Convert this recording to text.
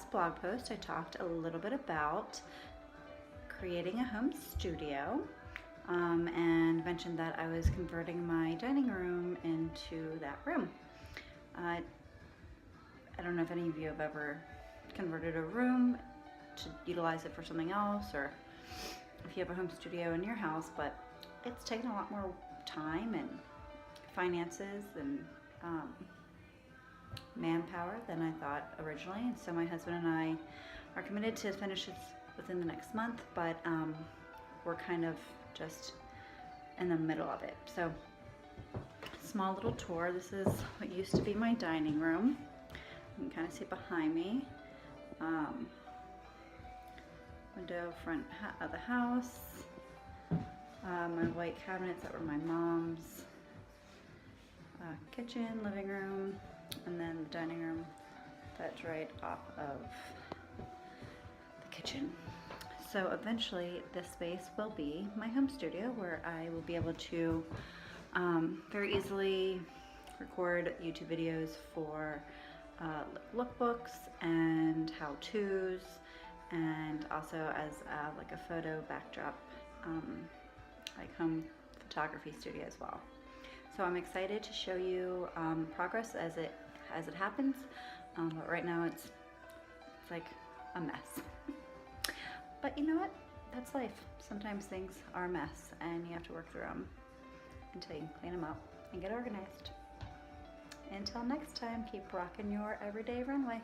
last blog post, I talked a little bit about creating a home studio and mentioned that I was converting my dining room into that room. I don't know if any of you have ever converted a room to utilize it for something else, or if you have a home studio in your house, but it's taken a lot more time and finances and manpower than I thought originally. And so my husband and I are committed to finish this within the next month, but we're kind of just in the middle of it. So small little tour. This is what used to be my dining room. You can kind of see behind me. Window front of the house. My white cabinets that were my mom's. Kitchen, living room, and then the dining room that's right off of the kitchen. So eventually this space will be my home studio, where I will be able to very easily record YouTube videos for lookbooks and how-tos, and also as like a photo backdrop, like home photography studio as well. So I'm excited to show you progress as it happens, but right now it's like a mess. But you know what? That's life. Sometimes things are a mess and you have to work through them until you clean them up and get organized. Until next time, keep rocking your everyday runway.